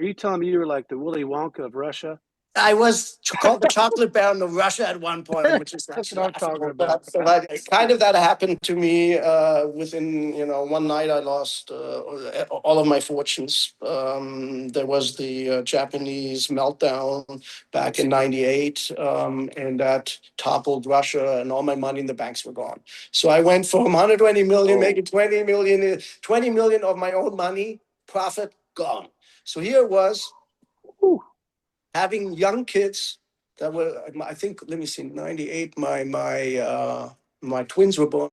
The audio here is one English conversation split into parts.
you telling me you were like the Willy Wonka of Russia? I was called the chocolate baron of Russia at one point, which is That's what I'm talking laughable. about. But kind of that happened to me within, one night. I lost all of my fortunes. There was the Japanese meltdown back in '98, and that toppled Russia, and all my money in the banks were gone. So I went from 120 million, making 20 million, 20 million of my own money, profit gone. So here it was. Whew. Having young kids that were, I think, let me see, '98, my twins were born.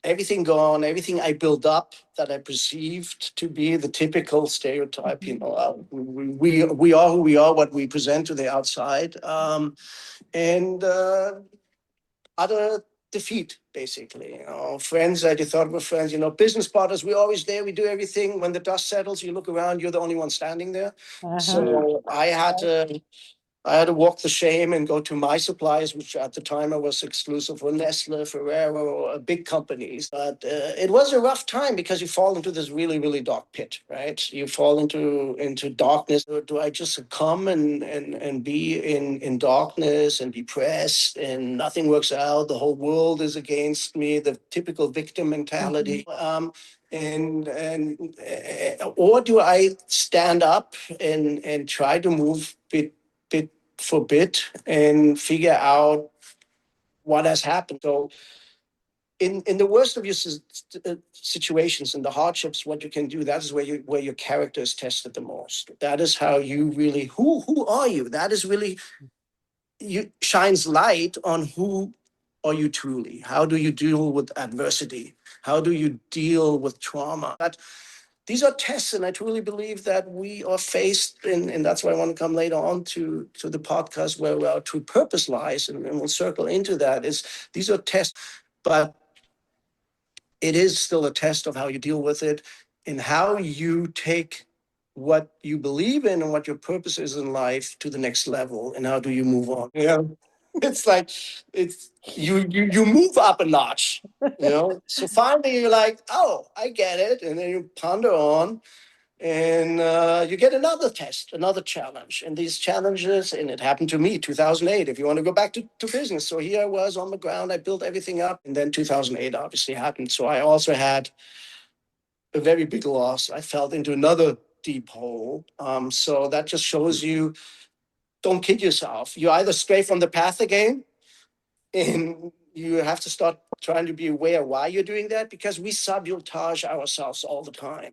Everything gone, everything I built up that I perceived to be the typical stereotype, we are who we are, what we present to the outside, and utter defeat, basically. Friends that you thought were friends, business partners, we're always there, we do everything. When the dust settles, you look around, you're the only one standing there. So I had to walk the shame and go to my suppliers, which at the time I was exclusive for Nestle, Ferrero, big companies. But it was a rough time because you fall into this really, really dark pit, right? You fall into darkness. Do I just succumb and be in darkness and depressed and nothing works out? The whole world is against me, the typical victim mentality. Or do I stand up and try to move bit for bit and figure out what has happened? So in the worst of your situations, in the hardships, what you can do, that is where your character is tested the most. That is how you really, who are you? That is really, you shines light on who are you truly. How do you deal with adversity? How do you deal with trauma? These are tests, and I truly believe that we are faced, and that's why I want to come later on to the podcast where our true purpose lies, and we'll circle into that. These are tests, but it is still a test of how you deal with it and how you take what you believe in and what your purpose is in life to the next level, and how do you move on? It's like you move up a notch, So finally you're like, oh, I get it, and then you ponder on, and you get another test, another challenge, and these challenges, and it happened to me 2008. If you want to go back to business, so here I was on the ground, I built everything up, and then 2008 obviously happened. So I also had a very big loss. I fell into another deep hole. So that just shows you, don't kid yourself. You either stray from the path again, and you have to start trying to be aware why you're doing that, because we sabotage ourselves all the time.